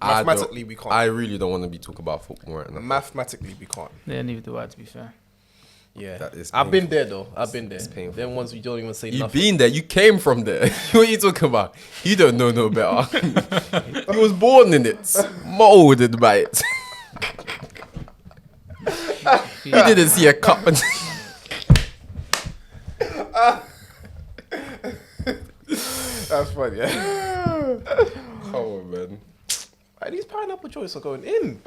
Mathematically, we can't. I really don't want to be talking about football right now. Mathematically, we can't. Yeah, neither do I, to be fair. Yeah, That is I've been painful. there though. I've been there. It's painful. Them ones we don't even say You've nothing. been there. You came from there. What are you talking about? You don't know no better. You was born in it, molded by it. You didn't see a cup. That's funny. Yeah. Come on, man. Like, these pineapple joints are going in.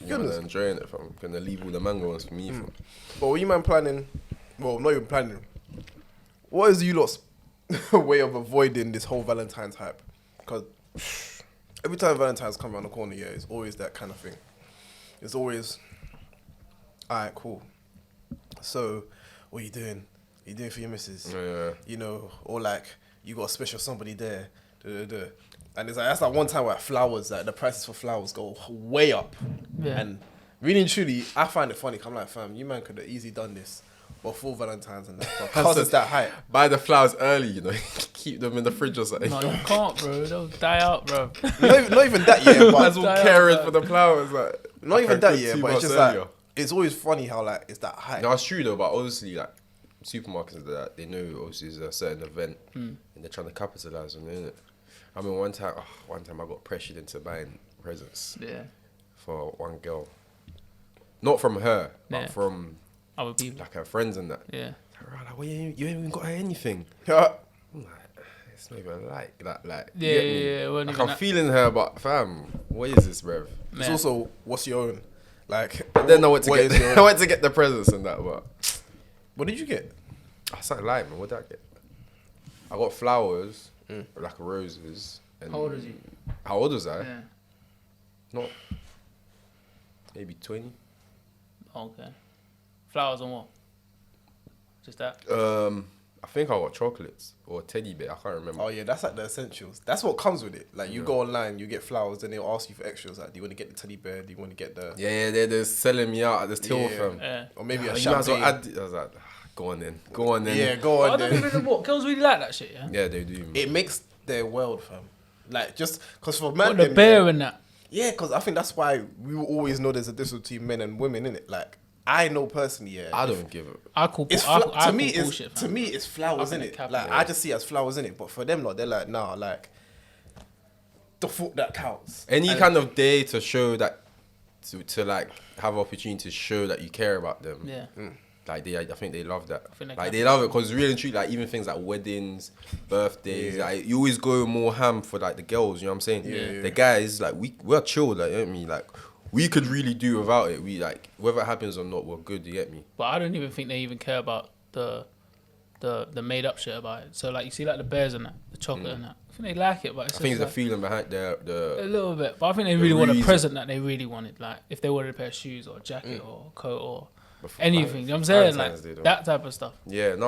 Yeah, man, I'm enjoying it. I'm gonna leave all the mango ones for me. Fam. But what you man planning? Well, not even planning. What is you lot's way of avoiding this whole Valentine's hype? Because every time Valentine's come around the corner, yeah, it's always that kind of thing. It's always, alright, cool. So, what you doing? You doing for your missus? Yeah. You know, or like you got a special somebody there. And it's like that's like one time where flowers, like the prices for flowers go way up. Yeah. And really and truly, I find it funny. 'Cause I'm like, fam, you man could have easily done this before Valentine's and that. Because it's that hype. Buy the flowers early, you know. Keep them in the fridge or something. No, you can't, bro. They'll die out, bro. Not even that year, Might as but well carers for the flowers. Like, not even that year, 2 but it's months just earlier. like it's always funny how like it's that hype. No, it's true though, but obviously, like, supermarkets and that, they know obviously it's a certain event and they're trying to capitalize on it, innit? I mean, one time I got pressured into buying presents Yeah. for one girl. Not from her, but Yeah. from Other people. like her friends and that. Yeah. Like, well, you ain't even got her anything. Yeah. I'm like, it's not even like that. Like, Yeah, you get me? yeah, it wasn't Like, even I'm that. feeling her, but fam, what is this, bruv? It's Man. also what's your own. Like I didn't know what to is get. your I own? went to get the presents and that, but What did you get? I started lying, man. What did I get? I got flowers, like roses. And How old is he? How old was I? Yeah. Not maybe 20. Okay. Flowers on what? Just that? I think I got chocolates or teddy bear. I can't remember. Oh yeah, that's like the essentials. That's what comes with it. Like you go online, you get flowers, then they'll ask you for extras. Like, do you want to get the teddy bear? Do you want to get the Yeah, they're selling me out at this till, fam. Yeah. or maybe a You might as well champagne? add. I was like, go on then. Go on then. Yeah, go But I on don't then. even know what girls really like that shit, yeah? Yeah, they do. Man. It makes their world, fam. Like just because for What, man, the them, bear yeah, and that. yeah, because I think that's why we will always know there's a difference between men and women, innit? Like I know personally, yeah. I don't give it. I call It's I to call me, it's bullshit, to fam. me, it's flowers I in think it. cap- Like yeah. I just see it as flowers in it, but for them, like they're like, nah, like the foot that counts. Any And- kind of day to show that, to like have opportunity to show that you care about them. Yeah. Like I think they love that. think they Like can. they love it because really and truly, like even things like weddings, birthdays, Yeah. like you always go more ham for like the girls. You know what I'm saying? Yeah. The guys, like we're chill. Like you know what I mean? Like we could really do without it. We like whether it happens or not, we're good. You get me? But I don't even think they even care about the made up shit about it. So like you see like the bears and that, the chocolate and that. I think they like it, but it's I think just the like, feeling behind a the little bit. But I think they really want a reason. present that they really wanted. Like if they wanted a pair of shoes or a jacket or a coat or for anything. You know what I'm saying? Valentine's Like Day, though. that type of stuff. Yeah, no,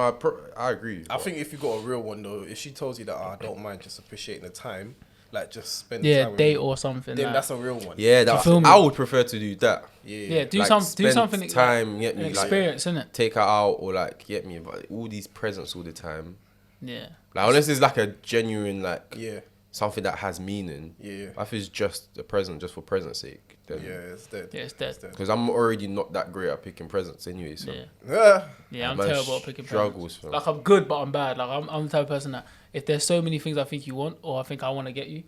I agree. I think if you got a real one though, if she tells you that I don't mind just appreciating the time, like just spend Yeah, time with date me, or something. then like, that's a real one. Yeah, You feel me? I would prefer to do that. yeah, do Like, do spend something time, get an me like experience, innit? take her out or like get me but all these presents all the time. Yeah. Like unless it's like a genuine like Yeah, something that has meaning. yeah, If it's just a present just for present's sake, then yeah. It's dead. Yeah, it's dead. because I'm already not that great at picking presents anyway. So Yeah. Yeah, I'm Man terrible at picking struggles, presents. fam. Like I'm good, but I'm bad. Like I'm the type of person that if there's so many things I think you want or I think I want to get you,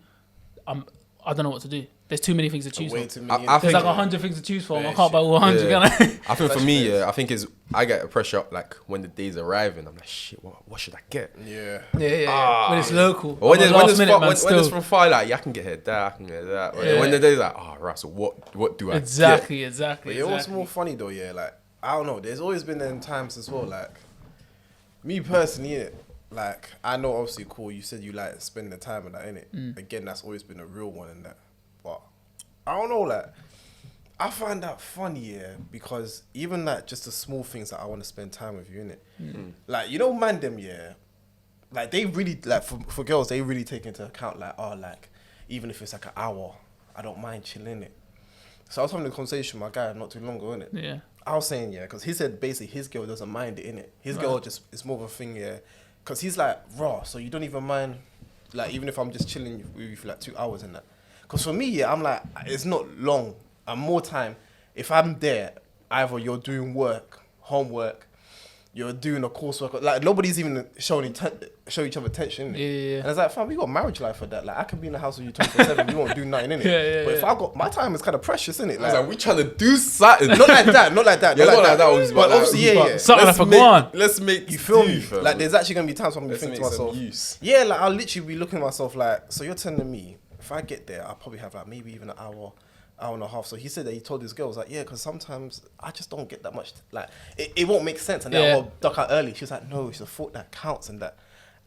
I don't know what to do. There's too many things to choose Way from. too many. I There's think- like 100 things to choose from. I Yeah, can't buy all 100. Yeah. Can I? I think for That's me, fair. yeah, I think is I get a pressure like when the day's arriving. I'm like, shit, what should I get? Yeah. Yeah. When it's local. Or when I'm it's a last minute man when it's still. from far, like, yeah, I can get here, that, I can get that. Yeah. When the day's like, oh, Russell, what do I get? Exactly. But you know what's more funny though, yeah, like I don't know. There's always been them times as well. Like me personally, innit? Like I know, obviously, cool. You said you like spending the time and that, innit? Again, that's always been a real one in that. But I don't know, like I find that funny, yeah, because even like just the small things that I want to spend time with you, innit? Like you know, man, them, yeah. Like they really like for girls, they really take into account like, oh, like even if it's like an hour, I don't mind chilling it. So I was having a conversation with my guy not too long ago, innit? Yeah. I was saying, yeah, because he said basically his girl doesn't mind it, innit? His girl just, it's more of a thing, yeah. Because he's like, raw, so you don't even mind, like, even if I'm just chilling with you for like 2 hours and that. Because for me, yeah, I'm like, it's not long. And more time, if I'm there, either you're doing work, homework, you're doing a coursework, like nobody's even show each other attention. Yeah. And it's like, fam, we got marriage life for that. Like, I can be in the house with you 24/7. We won't do nothing, innit? But if I got my time, is kind of precious, innit? I was like, we trying to do something. not like that. Yeah, not like that. But obviously, yeah. Something I forgot. Let's make You feel me? fam. Like, there's actually gonna be times when I'm thinking to myself, yeah, like I'll literally be looking at myself like, so you're telling me if I get there, I'll probably have like maybe even an hour and a half. So he said that he told his girl, was like, yeah, because sometimes I just don't get that much. Like, it won't make sense, and then I'll duck out early. She was like, no, it's the thought that counts, and that.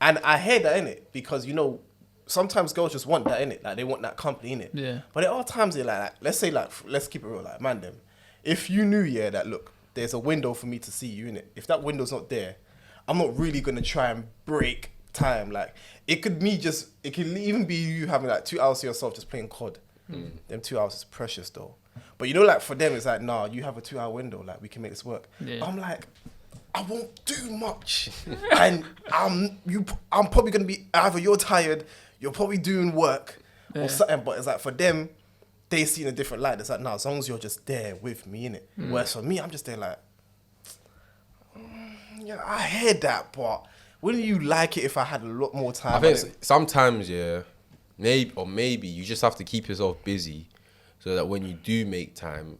And I hear that, innit, because you know, sometimes girls just want that, innit, like they want that company, innit. Yeah. But there are times they're like, let's say, like, let's keep it real, like, man, them. If you knew, yeah, that look, there's a window for me to see you, innit. If that window's not there, I'm not really gonna try and break time. Like, it could even be you having like 2 hours to yourself just playing COD. Them 2 hours is precious though. But you know, like for them, it's like, nah, you have a 2 hour window, like we can make this work. Yeah. But I'm like, I won't do much, and I'm probably gonna be either you're tired, you're probably doing work or something. But it's like for them, they see in a different light. It's like, nah, as long as you're just there with me, innit. Whereas for me, I'm just there like, yeah, I hear that, but wouldn't you like it if I had a lot more time? I think sometimes, maybe you just have to keep yourself busy so that when you do make time,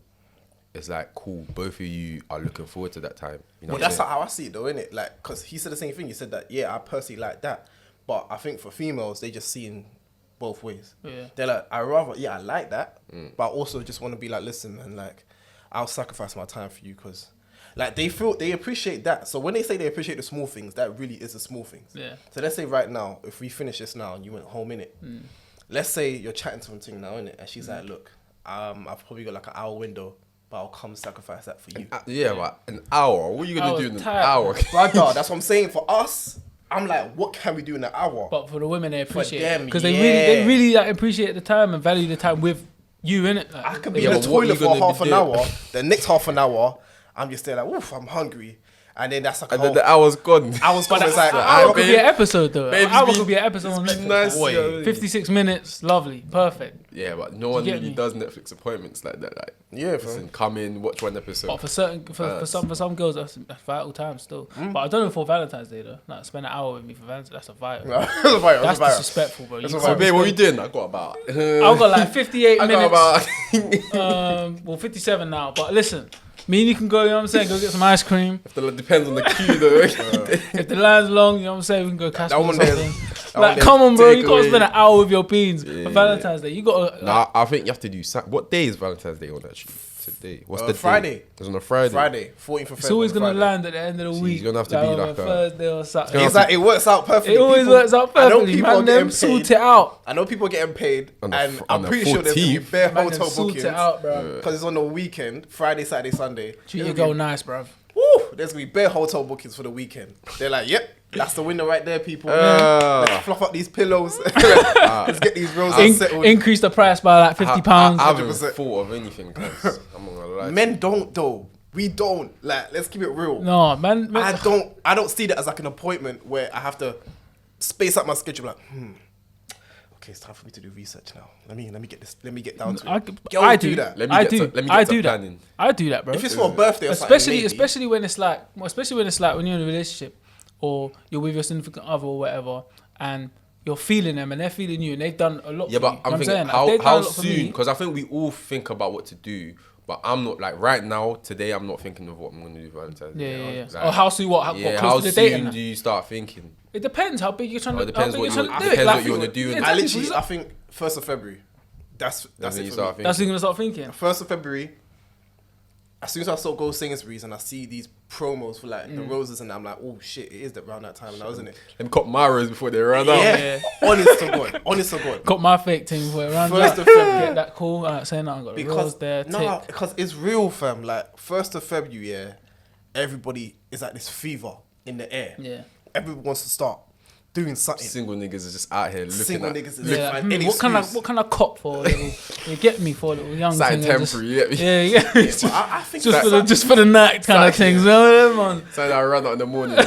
it's like, cool, both of you are looking forward to that time. You know, well, that's how I see it though, innit? Like, because he said the same thing. He said that, yeah, I personally like that. But I think for females, they just see in both ways. Yeah. They're like, I like that. But I also just want to be like, listen, man, like, I'll sacrifice my time for you because, like, they appreciate that. So when they say they appreciate the small things, that really is the small things. Yeah. So let's say right now, if we finish this now and you went home, innit? Let's say you're chatting to something now, innit? And she's like, look, I've probably got like an hour window, but I'll come sacrifice that for you. But an hour. What are you gonna do in an hour? Brother, that's what I'm saying. For us, I'm like, what can we do in an hour? But for the women, they appreciate it because them, they really like, appreciate the time and value the time with you, innit? Like, I could be in the toilet for half an hour. The next half an hour, I'm just there like, oof, I'm hungry. And then that's like, then the hour's gone. Hour's gone. It's like, an hour could be an episode though. An hour could be an episode on It's Netflix. nice, 56 minutes, lovely, perfect. Yeah, but no one really does Netflix appointments like that. Like, yeah, listen, come in, watch one episode. But for some girls, that's vital time still. But I don't know for Valentine's Day though. Like, spend an hour with me for Valentine's. That's a vital. That's disrespectful, bro. So, babe, what are you doing? I got about. I've got like 58 I minutes. got about. Well, 57 now. But listen. Me and you can go, you know what I'm saying, go get some ice cream. Depends on the queue though. If the line's long, you know what I'm saying, we can go catch something. Like, one come on, bro, you gotta away. spend an hour with your beans for Valentine's Day. You gotta. Nah, I think you have to do. What day is Valentine's Day on actually? Today. What's the Friday? Day? It's on a Friday. 14th of February. It's always gonna land at the end of the week. It's gonna have to be on like a Thursday or something. It's like, it works out perfectly. It always works out I know perfectly. people Man, are getting them paid. sort it out. I know people are getting paid, On and the I'm pretty sure there's gonna be 14th. bare Man, hotel sort bookings it out, bro. because it's on the weekend, Friday, Saturday, Sunday. Treat your girl nice, bro. Woo! There's gonna be bare hotel bookings for the weekend. They're like, yep, that's the window right there, people. Let's fluff up these pillows. Let's get these roses settled. Increase the price by like £50. I haven't 100%. thought of anything. Cause I'm not gonna lie. Men don't though. We don't. Like, let's keep it real. No, man. I don't see that as like an appointment where I have to space out my schedule. Like, okay, it's time for me to do research now. Let me get this. Let me get down to it. Girls I do that. I do that. Planning. I do that, bro. If it's for a birthday or something, maybe. Especially when it's like when you're in a relationship or you're with your significant other or whatever, and you're feeling them and they're feeling you, and they've done a lot. Yeah, for but you. I'm thinking how soon? Because I think we all think about what to do. But I'm not like right now. Today, I'm not thinking of what I'm going to do for Valentine's Day. Yeah. Like, Or how soon? What how close to the date? soon do you start thinking? It depends how big you're trying to. It depends what you want to do. I think 1st of February. That's it for me. That's when you're gonna start thinking. 1st of February. As soon as I go Sainsbury's and I see these promos for like the roses and I'm like, oh shit, it is around that time now, isn't it? Them cop my rose before they run out. Yeah. Honest to God. Got my fake team for around. 1st of February. Get that call. Saying that I got a rose there. Because it's real, fam. Like 1st of February, yeah, everybody is like this fever in the air. Yeah. Everyone wants to start doing something. Single niggas is just out here looking Single at. niggas is Yeah. find any What kind excuse. of cop for a little? You get me for a little young Something thing. and temporary, you get me? Yeah. But I think just for the night kind of things. You know, man. Something I run out in the morning.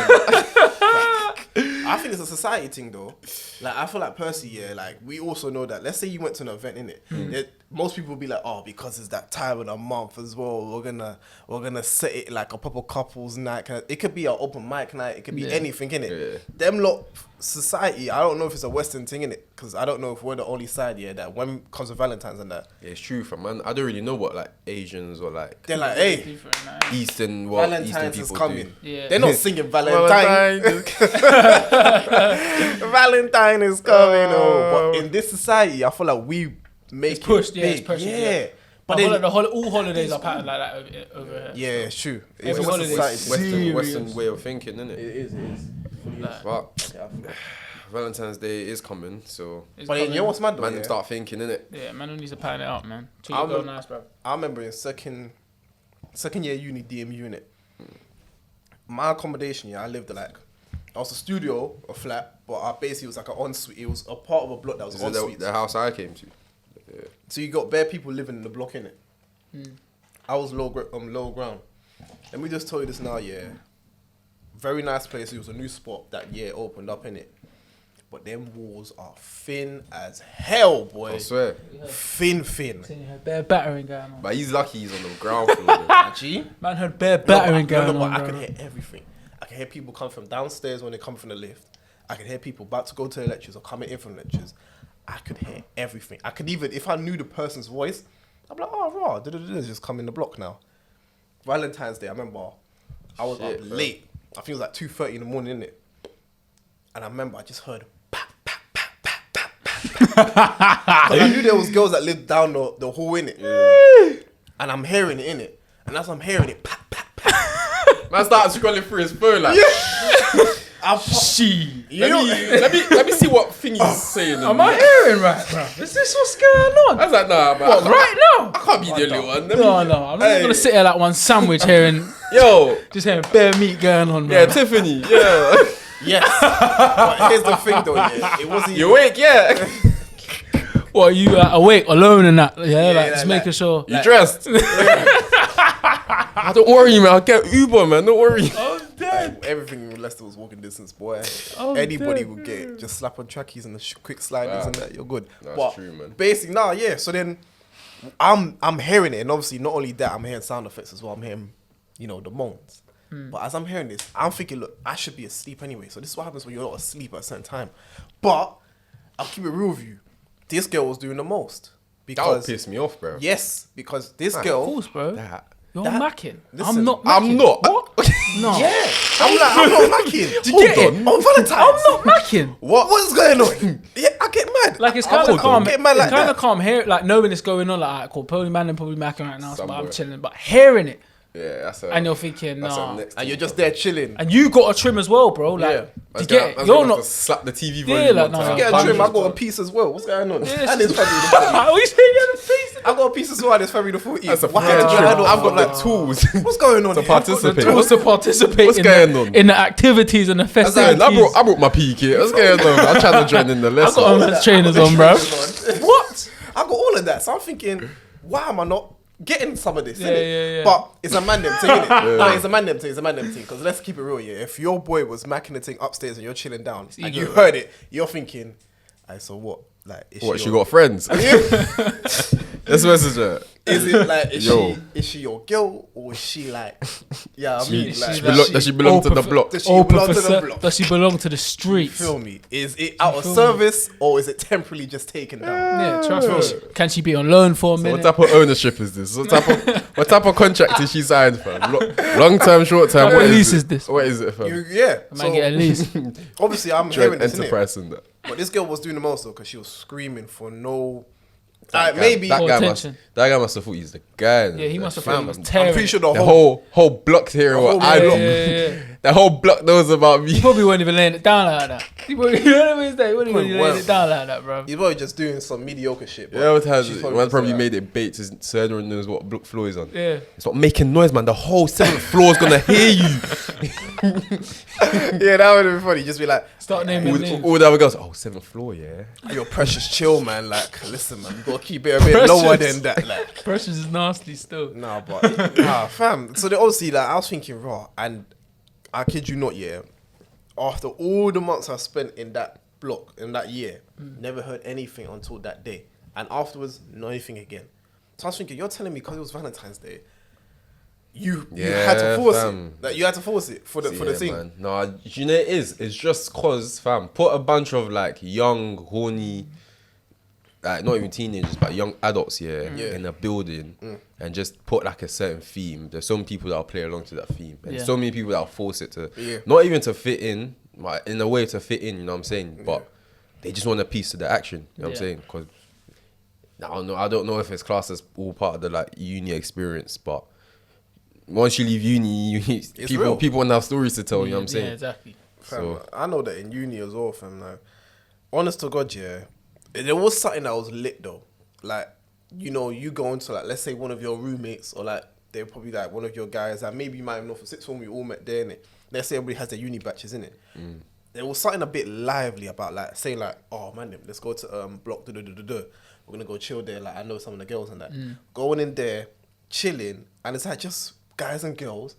I think it's a society thing though. Like I feel like Percy, yeah, like we also know that. Let's say you went to an event, innit? Most people will be like, oh, because it's that time of the month as well. We're gonna set it like a proper couples night. It could be an open mic night. It could be anything, innit? Yeah. Them lot society. I don't know if it's a Western thing, innit? Because I don't know if we're the only side, yeah, that when it comes to Valentine's and that. Yeah, it's true, fam, man. I don't really know what like Asians or like they're like, hey, Eastern Valentine's is coming. Do. Yeah. They're not singing Valentine. Valentine is coming. But in this society, I feel like we make it's pushed, it big. It's pushed, yeah. But then, all holidays are patterned like that over here. Yeah, it's true. It's a Western way of thinking, isn't it? It is. But Valentine's Day is coming, so. But you know what's mad though? Man, start thinking, innit? Yeah, man needs to pattern it up, man. Nice, bro. I remember in second year uni DMU unit. My accommodation, I lived like. I was a studio, a flat, but basically it was like an ensuite. It was a part of a block that was an ensuite. The house I came to. Yeah. So you got bare people living in the block, innit? I was low ground. Let me just tell you this now, yeah. Very nice place. It was a new spot that year opened up, innit? But them walls are thin as hell, boy. I swear. Thin. Bare battering going on. But he's lucky he's on the ground floor. G? Man had bare battering going on. I could hear everything. I could hear people come from downstairs when they come from the lift. I could hear people about to go to the lectures or coming in from lectures. I could hear everything. I could even, if I knew the person's voice, I'd be like, oh, raw, just come in the block now. Valentine's Day, I remember I was up late. I think it was like 2:30 in the morning, innit? And I remember I just heard I knew there was girls that lived down the hall, innit? Yeah. And I'm hearing it, innit? And as I'm hearing it, man started scrolling through his phone like, let me see what thing he's saying. Am I hearing right, bro? Is this what's going on? I was like, nah, man. What, right now? I can't be the only one. No. I'm not gonna sit here like one sandwich hearing. Just hearing bare meat going on, bro. Yeah, Tiffany. Yeah. Yes. But here's the thing, though. Yeah, it wasn't. You awake? Yeah. What, are you awake alone and that? Yeah, like just making sure. You dressed? Don't worry, man. I'll get Uber, man. Don't worry. I'm dead. Everything Leicester was walking distance, boy. Anybody would get it. Just slap on trackies and the quick sliders and that. You're good. That's true, man. Basically, so then I'm hearing it. And obviously, not only that, I'm hearing sound effects as well. I'm hearing, the moans. But as I'm hearing this, I'm thinking, look, I should be asleep anyway. So this is what happens when you're not asleep at a certain time. But I'll keep it real with you. This girl was doing the most. Because that would piss me off, bro. Yes, because this girl... Of course, bro. You're macking. Listen, I'm not macking. I'm not. What? No. Yeah. I'm not macking. Did you get it? On Valentine's. I'm not macking. What's going on? Yeah, I get mad. Like, it's kind of calm. Get mad like it's kind of calm hearing, like, knowing it's going on. Like, alright, cool. Probably man and probably macking right now, so I'm chilling. But hearing it. Yeah, that's a... And you're thinking, nah. And you're just there chilling. And you got a trim as well, bro. Like, to get it. You're not... slap the TV volume. To get a trim, I got a piece as well. What's going on? Yeah, and it's February the 40th. Oh, you saying you had a piece? I got a piece as well. It's February the 40th. That's a fair trim. I've got the tools. What's going on to participate. What's going on? In the activities and the festivities. I brought my PE kit. What's going on? I'm trying to join in the lesson. I got my trainers on, bro. What? I got all of that. So I'm thinking, why am I not getting some of this? Yeah. But it's a man them thing, innit? No, it's a man them thing. Because let's keep it real, yeah. If your boy was macking the thing upstairs and you're chilling down and you heard it, you're thinking, so what? Like, she got friends? Let's message her. Is it like, is she your girl or is she like, does she belong to the block? Does she belong to the block? Does she belong to the streets? You feel me? Is it out of service or is it temporarily just taken down? Yeah, trust me. Can she be on loan for a minute? What type of ownership is this? What type of contract is she signed for? Long term, short term? What lease is this? What is it for? Yeah. I might get a lease. Obviously, I'm hearing this, enterprise in that. But this girl was doing the most though because she was screaming for no... That guy must have thought he's the guy. Yeah, he must have thought he was I'm tearing. pretty sure the whole block's hearing what I block. The whole block knows about me. He probably wasn't even laying it down like that. You know what I mean? He wasn't even laying it down like that, bro. He's probably just doing some mediocre shit. Yeah, man probably made it bait so everyone knows what block floor is on. Yeah. It's not making noise, man. The whole 7th floor is gonna hear you. Yeah, that would have been funny. Just be like, start naming names. All the other girls, 7th floor, yeah. You're Precious chill, man. Like, listen, man, you gotta keep it a bit lower than that. Like, Precious is nasty still. Nah, fam. So they obviously, like, I was thinking raw, and I kid you not, yeah. after all the months I spent in that block in that year, never heard anything until that day, and afterwards, nothing again. So I was thinking, you're telling me because it was Valentine's Day, you had to force it. That you had to force it for the thing. Man. No, you know it is. It's just cause, fam. Put a bunch of like young, horny, like not even teenagers, but young adults in a building, and just put like a certain theme. There's so many people that'll play along to that theme, and so many people that'll force it to, not even to fit in, but in a way to fit in. You know what I'm saying? But they just want a piece of the action. You know what I'm saying? Because I don't know if it's classed as all part of the like uni experience, but once you leave uni, people want to have stories to tell. You know what I'm saying? Yeah, exactly. Fam, I know that in uni as well, fam. Like, honest to God, there was something that was lit though. Like, you know, you go into like, let's say one of your roommates, or like they're probably like one of your guys that maybe you might have known for sixth form. We all met there, innit? Let's say everybody has their uni batches, innit? There was something a bit lively about like saying like, oh man, let's go to block. We're gonna go chill there. Like, I know some of the girls and that. Going in there, chilling, and it's like just guys and girls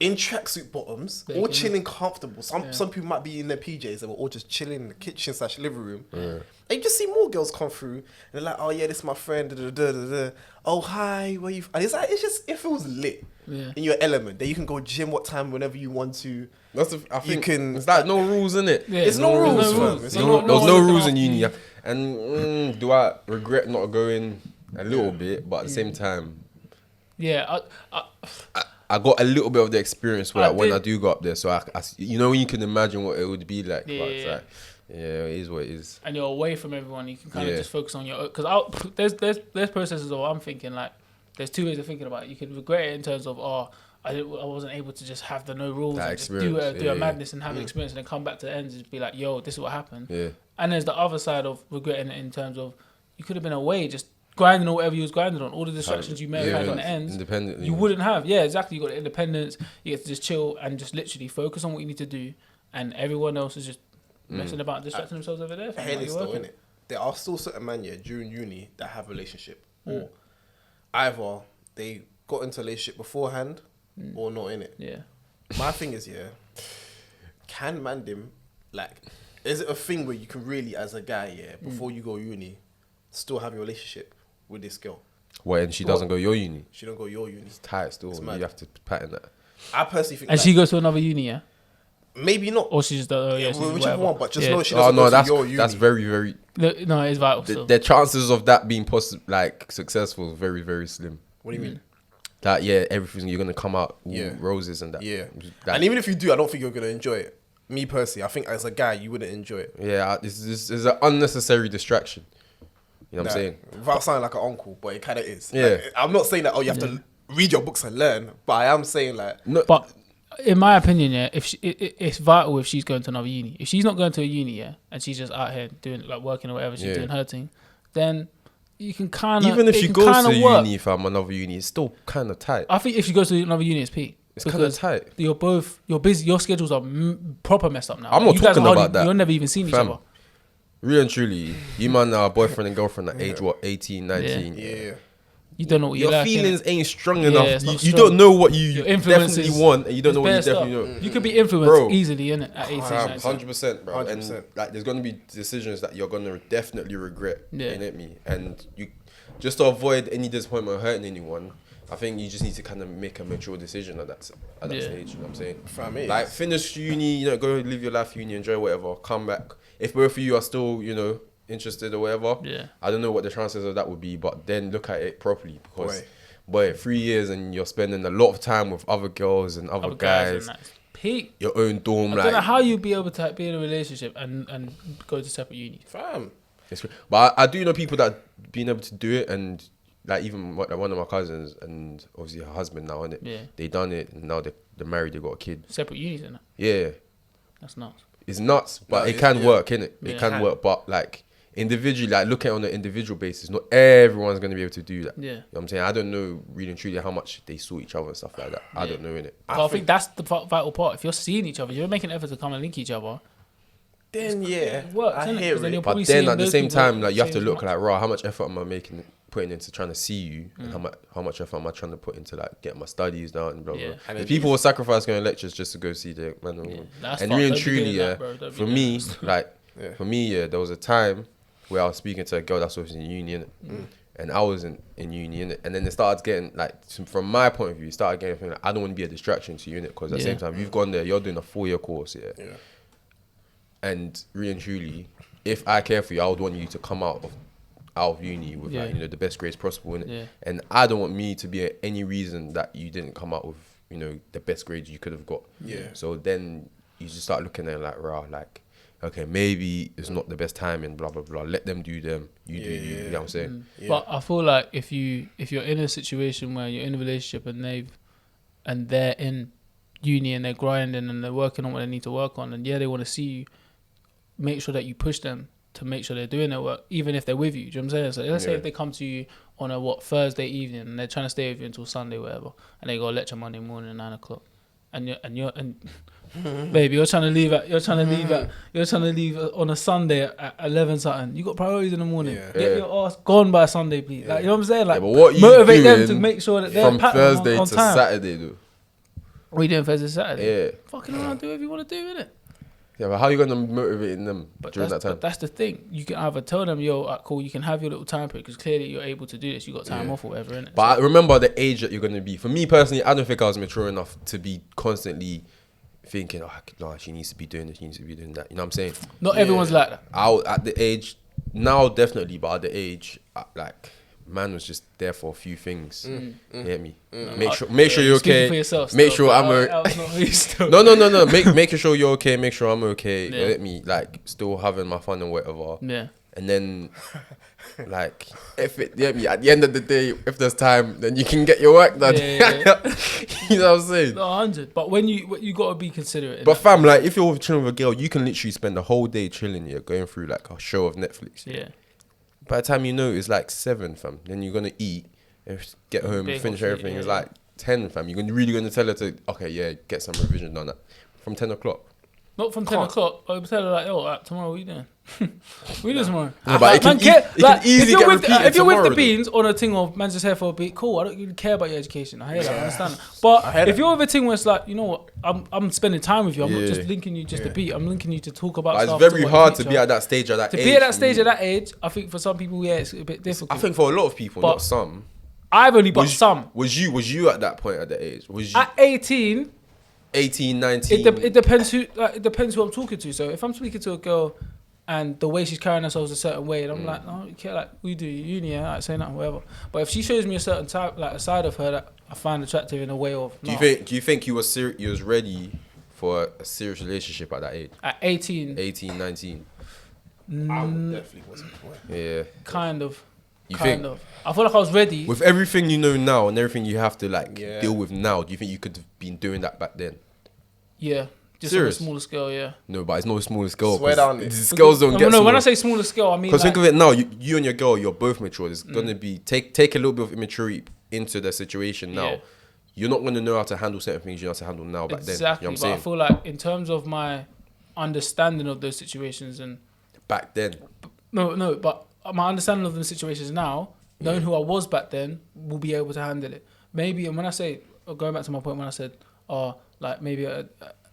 in tracksuit bottoms, all chilling comfortable. Some people might be in their PJs and we're all just chilling in the kitchen / living room. And you just see more girls come through and they're like, oh yeah, this is my friend. Oh hi, where you? And it's like it feels lit in your element. That you can go gym what time whenever you want to. I think it's like no rules in it. Yeah, it's no rules. There's no rules in uni. And do I regret not going a little bit? But at the same time, I got a little bit of the experience when I do go up there. So I you know, you can imagine what it would be like. It's like, it is what it is. And you're away from everyone. You can kind of just focus on your own. Because there's processes of I'm thinking like there's two ways of thinking about it. You can regret it in terms of I wasn't able to just have the no rules and just do a madness and have an experience and then come back to the end and just be like, yo, this is what happened. Yeah. And there's the other side of regretting it in terms of you could have been away just grinding on whatever you was grinding on. All the distractions you may have had on the ends, independently, you wouldn't have. Yeah, exactly. You got the independence. You get to just chill and just literally focus on what you need to do, and everyone else is just messing about, distracting themselves over there. Hey, this though, innit? There are still certain men during uni that have a relationship, or either they got into a relationship beforehand or not in it. Yeah. My thing is, can Mandim, like, is it a thing where you can really, as a guy, before you go uni, still have a relationship with this girl? Well, and she doesn't go your uni? She don't go your uni. It's tight still. You have to pattern that. I personally think. And she goes to another uni, yeah? Maybe not. Or she's whichever one, but just know she doesn't go to your uni. That's very, very... No, it is vital. The chances of that being successful is very, very slim. What do you mean? That, everything, you're going to come out roses and that. Yeah. And even if you do, I don't think you're going to enjoy it. Me personally, I think as a guy, you wouldn't enjoy it. Yeah, it's an unnecessary distraction. You know what I'm saying? Without sounding like an uncle, but it kind of is. Yeah. Like, I'm not saying that, you have to read your books and learn, but I am saying like... No, but in my opinion, it's vital if she's going to another uni. If she's not going to a uni, and she's just out here doing, like, working or whatever, she's doing her thing, then you can kind of... Even if she goes to uni, if I'm another uni, it's still kind of tight. I think if she goes to another uni, it's peak. It's kind of tight. You're busy, your schedules are proper messed up now. I'm not talking about that. You've never even seen each other. Real and truly, you man are boyfriend and girlfriend at age, 18, 19? Yeah. You don't know what you like. Your feelings ain't strong enough. You don't know what you definitely want, and you don't know what you definitely know. You could be influenced easily, innit, at 18, 19. 100%, bro. 100%. And like, there's going to be decisions that you're going to definitely regret, innit me? And you, just to avoid any disappointment or hurting anyone, I think you just need to kind of make a mature decision at that stage, you know what I'm saying? For me, like, finish uni, go live your life, uni, enjoy whatever, come back. If both of you are still, interested or whatever, I don't know what the chances of that would be, but then look at it properly, because, boy, 3 years and you're spending a lot of time with other girls and other guys. Peak. Your own dorm. I don't know how you'd be able to be in a relationship and go to separate uni. Fam. But I do know people that being able to do it, and like even one of my cousins and obviously her husband now, innit? Yeah. They done it and now they're married, they got a kid. Separate unis, innit? Yeah. That's nuts. It's nuts, but it can work, innit? It can work, but like individually, like look at it on an individual basis. Not everyone's gonna be able to do that. Yeah. You know what I'm saying? I don't know really and truly how much they saw each other and stuff like that. I don't know, innit? I think that's the vital part. If you're seeing each other, you're making an effort to come and link each other. Then it works, I hear it. Then but then at the same time, like you have to look like, how much effort am I putting into trying to see you, and how much effort am I trying to put into like getting my studies done and blah blah. And if people will sacrifice going to lectures just to go see the man and woman. And really and truly, for me, there was a time where I was speaking to a girl that's obviously in uni, and I was in uni, and then it started getting like, from my point of view, it started getting like, I don't want to be a distraction to you, because at the same time you've gone there, you're doing a 4-year course, and really and truly, if I care for you, I would want you to come out of uni with like, the best grades possible, innit? And I don't want me to be any reason that you didn't come out with the best grades you could have got. So then you just start looking at it like, rah, like, okay, maybe it's not the best timing, blah blah blah. Let them do them. You do you. You know what I'm saying? But I feel like if you're in a situation where you're in a relationship and they're in uni and they're grinding and they're working on what they need to work on, and they want to see you, make sure that you push them to make sure they're doing their work, even if they're with you. Do you know what I'm saying? So let's say if they come to you on a Thursday evening and they're trying to stay with you until Sunday, whatever, and they go lecture Monday morning at 9 o'clock, and baby, you're trying to leave on a Sunday at 11 something. You got priorities in the morning. Get your ass gone by Sunday, please. Like, you know what I'm saying? Like, but what motivate them to make sure that they're from Thursday on to time. Saturday, though? What are you doing Thursday, Saturday? Yeah. Fucking around, do whatever you want to do, innit? Yeah, but how are you going to motivate them during that time? But that's the thing. You can either tell them, yo, cool, you can have your little time period, because clearly you're able to do this. You got time off or whatever, innit? But I remember the age that you're going to be. For me personally, I don't think I was mature enough to be constantly thinking, no, she needs to be doing this, she needs to be doing that. You know what I'm saying? Not everyone's like that. At the age, now definitely, but at the age, like, man was just there for a few things. You get me? Make sure you're okay. Make sure I'm okay. No. Making sure you're okay. Make sure I'm okay. You get me? Like, still having my fun and whatever. Yeah. And then, like, if it, at the end of the day, if there's time, then you can get your work done. You know what I'm saying? No, 100. But when you gotta be considerate. But fam, like, if you're chilling with a girl, you can literally spend the whole day chilling, going through like a show of Netflix. Yeah. By the time you know, it's like 7, fam. Then you're gonna eat and get home, finish everything. It's like 10, fam. You're really gonna tell her to get some revision done from 10 o'clock. Not from 10 o'clock. I would tell her like, yo, tomorrow what are you doing? What are you doing tomorrow? No, but it can easily get repeated if you're tomorrow, with the beans on a thing of man's just here for a beat, cool. I don't really care about your education. I hear that. I understand that. But if you're with a thing where it's like, you know what, I'm spending time with you. I'm not just linking you just to beat. I'm linking you to talk about stuff. It's very hard to be at that stage at that age. To be at that stage at that age, I think for some people, it's a bit difficult. I think for a lot of people, not some. I've only got some. Was you at that point at that age? Was you at 18? 18, 19. It depends who I'm talking to. So if I'm speaking to a girl and the way she's carrying herself is a certain way, and I'm like, no, I don't care, like, we do uni, I say nothing, whatever. But if she shows me a certain type, like a side of her that I find attractive in a way of, do you think you was ready for a serious relationship at that age? At 18, 19. I definitely wasn't. Yeah. Kind of. You kind think? of. I feel like I was ready. With everything you know now and everything you have to deal with now, do you think you could have been doing that back then? Yeah. Just serious? On a smaller scale, yeah. No, but it's not a smaller scale. Swear down. Scales don't get smaller. When I say smaller scale, I mean, because think of it now, you and your girl, you're both mature. There's going to be, take a little bit of immaturity into the situation now. Yeah. You're not going to know how to handle certain things you know how to handle now back then. Exactly, you know what I'm saying? I feel like in terms of my understanding of those situations and... Back then. No, but my understanding of the situations now, knowing who I was back then, will be able to handle it. Maybe, and when I say, going back to my point when I said, like maybe at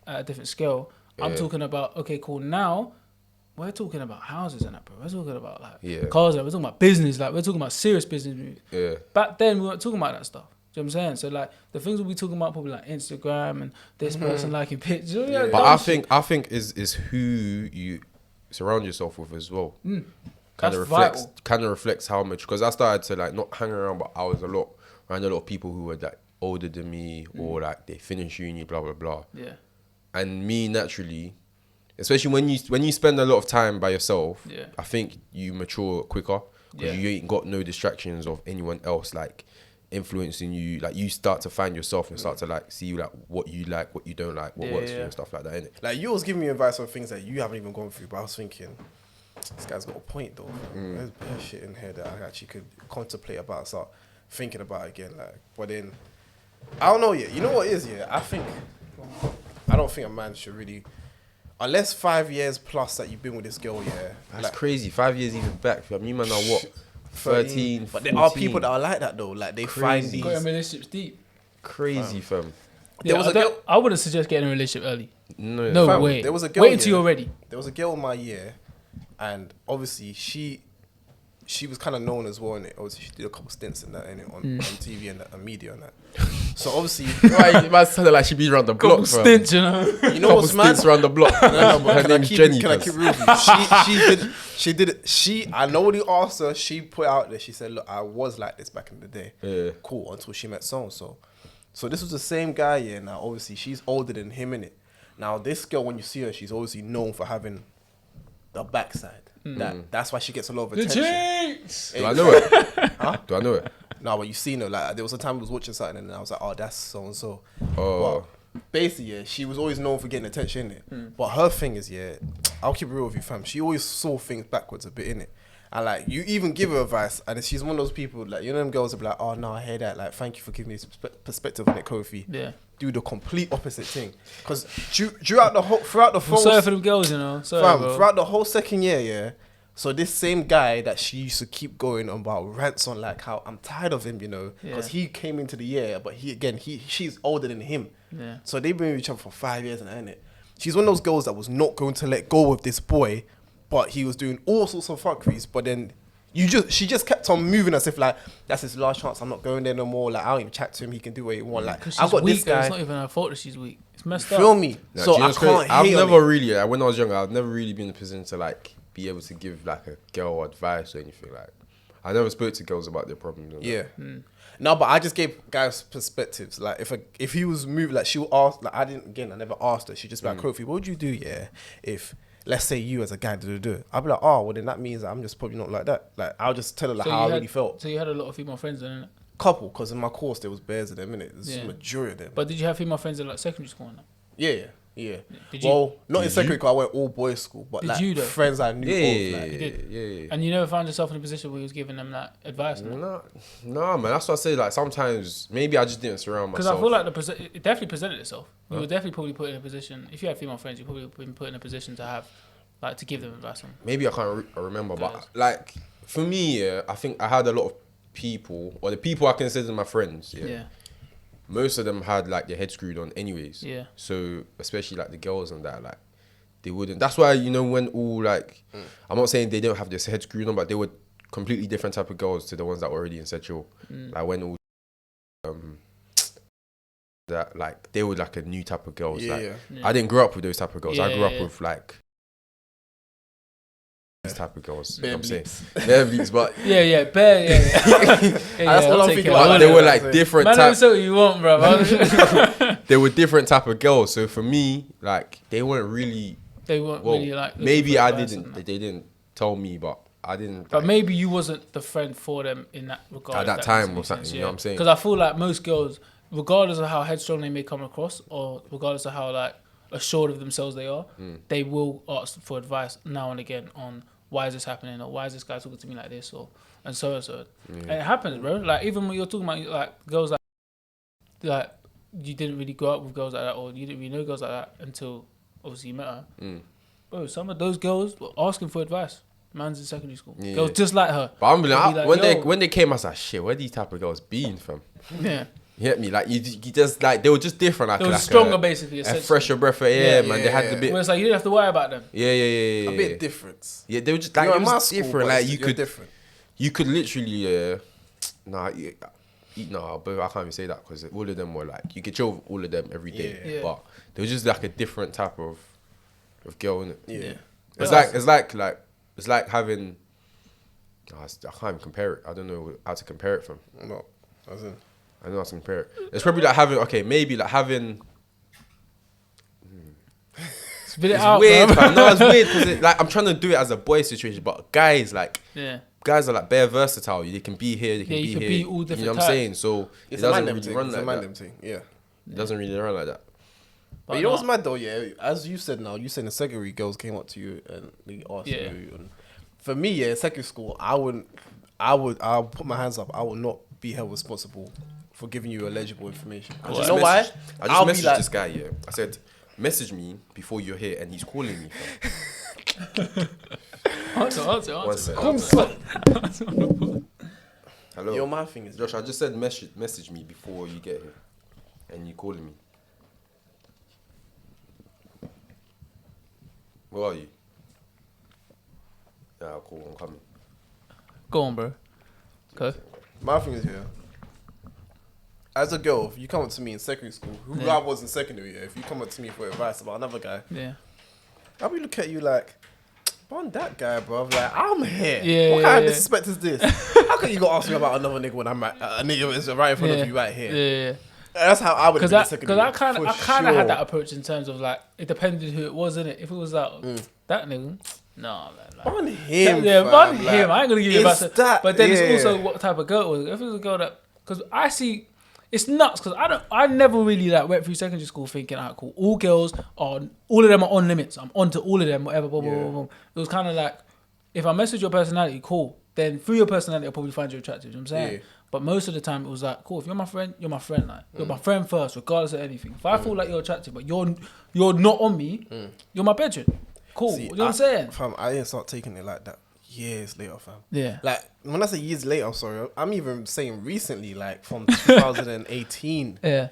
a different scale, I'm talking about, okay, cool, now we're talking about houses and that, bro. We're talking about cars, we're talking about business, we're talking about serious business moves. Yeah. Back then, we weren't talking about that stuff. Do you know what I'm saying? So the things we'll be talking about probably like Instagram and this person liking pictures. Yeah. But I think is who you surround yourself with as well. Kind of reflects how much, because I started to not hang around, but I was around a lot of people who were older than me or they finished uni, blah blah blah. Yeah. And me naturally, especially when you spend a lot of time by yourself, I think you mature quicker because you ain't got no distractions of anyone else influencing you. You start to find yourself and start to see what you like, what you don't like, what works for you and stuff like that, innit? You always give me advice on things that you haven't even gone through, but I was thinking, this guy's got a point though. There's bare shit in here that I actually could contemplate about, start thinking about again. But then I don't know yet. You know what it is? I don't think a man should really, unless 5 years plus that you've been with this girl. That's crazy. 5 years even back. I mean, man, are what? 13, But there are people that are like that though. Like they find Crazy. these Got in relationships deep. Crazy, fam. Yeah, I wouldn't suggest getting in a relationship early. No No way. There was a girl. Wait until you're ready. There was a girl in my year, and obviously she was kind of known as well. Innit? Obviously, she did a couple stints in that, innit? On TV and media and that. So obviously, right, you might sound like she be around the block, fam. Stints, you know. You know what's mad? Stints around the block. No, but Her name's Jenny. Can I keep real with you? She did it. I nobody asked her. She put out there. She said, "Look, I was like this back in the day. Yeah. Cool." Until she met so and so. So this was the same guy. Yeah. Now obviously she's older than him, innit? Now this girl, when you see her, she's obviously known for having the backside. That's why she gets a lot of attention. Do I know it? Huh? Do I know it? No, but you seen her. Like there was a time I was watching something and I was like, "Oh, that's so and so." Oh. But basically, yeah, she was always known for getting attention, innit? But her thing is, yeah, I'll keep it real with you, fam. She always saw things backwards a bit, innit? And like, you even give her advice, and she's one of those people, like, you know, them girls will be like, "Oh no, I hear that. Like, thank you for giving me this perspective on it, Kofi." Yeah. Do the complete opposite thing, because throughout the I'm sorry for them girls, you know. Sorry, bro. throughout the whole second year, yeah. So this same guy that she used to keep going on about rants on, like how I'm tired of him, you know, because he came into the year, but she's older than him. Yeah. So they've been with each other for 5 years, and innit? She's one of those girls that was not going to let go of this boy, but he was doing all sorts of fuckeries. But then she just kept on moving as if like that's his last chance. I'm not going there no more. Like I don't even chat to him. He can do what he want. Like Because I've got weak, this guy. It's not even her fault that she's weak. It's messed up. Feel me? No, So do you know I what's crazy? can't. I've hate on never it. really, like, when I was younger, I've never really been in a position to like be able to give like a girl advice or anything. Like I never spoke to girls about their problems. Yeah. No, but I just gave guys perspectives. Like if he was moving, like she would ask. Like I never asked her. She just be like, "Kofi, what would you do? Yeah, if let's say you as a guy I'd be like, oh, well then that means that I'm just probably not like that. Like I'll just tell her like how I really felt. So you had a lot of female friends then, innit? Couple, because in my course there was bears of them, innit? There's a majority of them. But did you have female friends in like secondary school and that? Yeah. Did you? Well, not in secondary school. I went all boys school, but Did like you though? friends I knew. Yeah. And you never found yourself in a position where you was giving them that advice? No, man. That's what I say. Like sometimes maybe I just didn't surround myself. Because I feel like it definitely presented itself. You were definitely probably put in a position. If you had female friends, you probably been put in a position to have, like, to give them advice on. Maybe I can't remember, but like for me, yeah, I think I had a lot of people, or the people I consider my friends. Yeah. Most of them had like their head screwed on, anyways. Yeah. So especially like the girls and that, like they wouldn't. That's why, you know, when all like, I'm not saying they don't have their head screwed on, but they were completely different type of girls to the ones that were already in sexual. Like when all that, like they were like a new type of girls. I didn't grow up with those type of girls. I grew up with like these type of girls. You know what I'm saying? Bare bleeps, but bear. That's what I'm thinking. But they were like different Man, type. that's what you want, bro. They were different type of girls. So for me, like they weren't really. They weren't really like. Maybe I didn't. They didn't tell me, but I didn't. But maybe you wasn't the friend for them in that regard. At that time or something. You know what I'm saying? Because I feel like most girls, regardless of how headstrong they may come across, or regardless of how like assured of themselves they are, they will ask for advice now and again on why is this happening, or why is this guy talking to me like this, or and so and so. And it happens, bro. Like even when you're talking about like girls like you didn't really grow up with girls like that, or you didn't really know girls like that until obviously you met her. Bro, some of those girls were asking for advice. Man's in secondary school. Girls just like her. But I'm like, when they came, I was like, shit, where these type of girls been from? Yeah. You get me? Like you just like they were just different. Like, they were stronger, basically. A fresher breath of air, man. They had the bit. Where it's like you didn't have to worry about them. Yeah. A bit different. Yeah, they were just like it was different. Like different. You could literally, but I can't even say that because all of them were like you could chill with all of them every day. But they were just like a different type of girl, innit? Yeah. It's like having. I can't even compare it. I don't know how to compare it from. No, I don't know how to compare it. It's probably like having maybe like having. Spit it it's out, weird, bro. man. No, it's weird because like I'm trying to do it as a boy situation, but guys like guys are like bare versatile. They can be here, they can be here. Be all different. You know what I'm saying? So it doesn't really run like that. It doesn't really run like that. But you know what's mad though, yeah? As you said now, you said in secondary girls came up to you and they asked you. And for me, in secondary school, I'll put my hands up. I will not be held responsible for giving you illegible information. You know why? I just messaged this guy, I said, message me before you're here, and he's calling me. Answer. One second. Hello. Yo, my thing is, Josh, I just said message me before you get here, and you calling me. Where are you? Yeah, cool. I'm coming. Go on, bro. Okay. my thing is here. As a girl, if you come up to me in secondary school, who I was in secondary, if you come up to me for advice about another guy, I'll be looking at you like, on that guy, bro. Like, I'm here. What kind of disrespect is this? How can you go ask me about another nigga when I'm a nigga is right in front of you right here? Yeah. That's how I would have been in secondary. Because I kind of had that approach in terms of like, it depended who it was, innit? If it was like, that nigga, no, like, on him. On him. I ain't gonna give you advice. But then it's also what type of girl it was. If it was a girl that, because I see, it's nuts because I never really like went through secondary school thinking, alright, cool, all girls are, all of them are on limits. I'm on to all of them, whatever, blah, blah, blah, blah. It was kind of like, if I message your personality, cool, then through your personality, I'll probably find you attractive. You know what I'm saying? Yeah. But most of the time, it was like, cool, if you're my friend, you're my friend. Like, you're my friend first, regardless of anything. If I feel like you're attractive, but you're not on me, you're my bedroom. Cool. See, you know what I'm saying? Fam, I didn't start taking it like that years later, fam. Yeah. Like, when I say years later, sorry, I'm even saying recently, like from 2018. Yeah.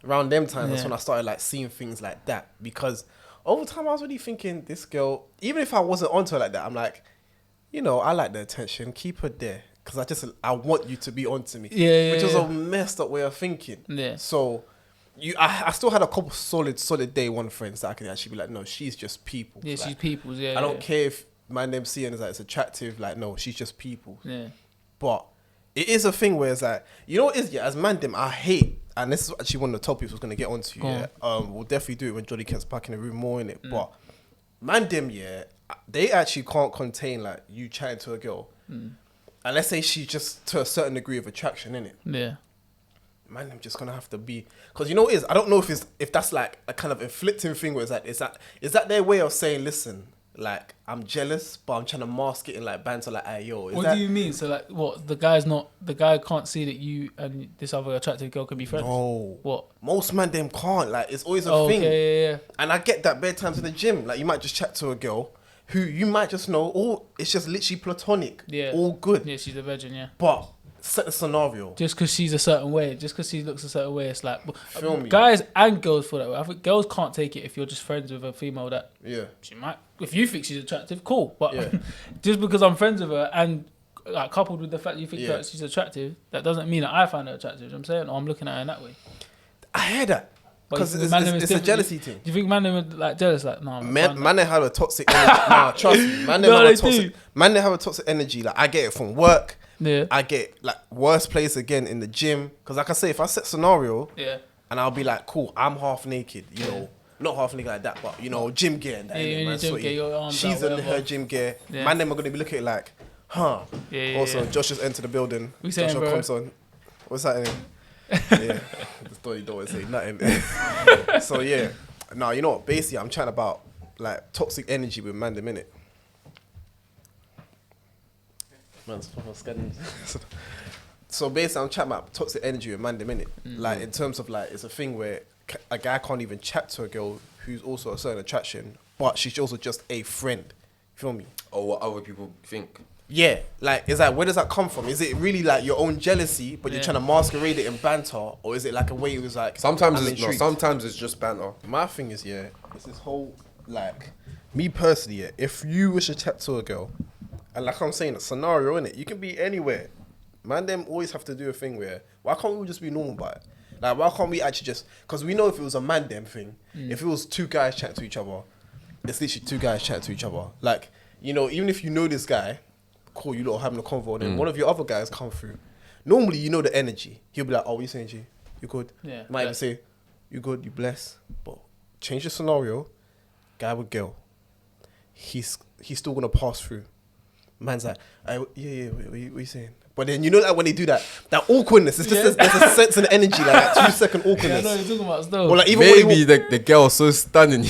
Around them times, that's when I started like seeing things like that. Because over time, I was really thinking, this girl, even if I wasn't onto her like that, I'm like, you know, I like the attention, keep her there. Because I want you to be onto me. Which was a messed up way of thinking. Yeah. So, I still had a couple solid day one friends that I could actually be like, no, she's just people. Yeah, like, she's people's, I don't care if my name's seeing is like it's attractive, like, no, she's just people. Yeah. But it is a thing where it's like, you know what it is, as man them, I hate, and this is actually one of the topics I was going to get onto, we'll definitely do it when Jonny gets back in the room more in it. But man them, they actually can't contain like you chatting to a girl. And let's say she's just to a certain degree of attraction, innit? Yeah. Man, I'm just gonna have to be, because you know what it is, I don't know if that's like a kind of inflicting thing where it's like, is that their way of saying, listen, like, I'm jealous, but I'm trying to mask it in like banter, like, hey, yo. What do you mean? So like, what, the guy can't see that you and this other attractive girl can be friends? No. What? Most man them can't, like, it's always a thing. Okay, yeah. And I get that bedtimes in the gym, like, you might just chat to a girl who you might just know, it's just literally platonic. Yeah. All good. Yeah, she's a virgin, yeah. But set the scenario. Just because she's a certain way, just because she looks a certain way, it's like, Feel me? Guys and girls feel that way. I think girls can't take it if you're just friends with a female that she might, if you think she's attractive, cool. But just because I'm friends with her and like coupled with the fact you think that she's attractive, that doesn't mean that I find her attractive. You know what I'm saying? Or I'm looking at her in that way. I hear that. Because it's a jealousy thing. Do you think man are like jealous? Like, no. Man, they have a toxic energy. Nah, trust me. Man, they have a toxic energy. Like, I get it from work. Yeah. I get like worst place again in the gym. Because like I say, if I set scenario, and I'll be like, cool, I'm half naked, you know. Not half naked like that, but you know, gym gear and that. Man, she's in her gym gear. Yeah. Man, them are gonna be looking at it like, huh. Also, Josh just entered the building. Joshua comes on. What's happening? Yeah, the story don't say nothing. So yeah, now you know what? Basically, I'm chatting about like toxic energy with man the minute. Man's scanning. So basically, I'm chatting about toxic energy with man the minute. Like in terms of like, it's a thing where a guy can't even chat to a girl who's also a certain attraction, but she's also just a friend. Feel me? Or what other people think. Yeah, like, is that, where does that come from? Is it really like your own jealousy, but you're trying to masquerade it in banter, or is it like a way it was like? Sometimes it's just banter. My thing is, it's this whole like, me personally, if you wish to chat to a girl, and like I'm saying, a scenario innit, you can be anywhere. Man, them always have to do a thing where, why can't we just be normal about it? Like, why can't we actually just? Because we know if it was a man them thing, if it was two guys chatting to each other, it's literally two guys chatting to each other. Like, you know, even if you know this guy. Cool, you lot having a convo, and then one of your other guys come through. Normally, you know the energy. He'll be like, "Oh, what you saying, G? You good?" Yeah. Might even say, "You good? You blessed?" But change the scenario. Guy with girl. He's still gonna pass through. Man's like, what you saying? But then you know that when they do that awkwardness, it's just there's a sense and energy, like that 2-second awkwardness. Yeah, I know what you're talking about still. Well, like, even maybe the girl's so stunning.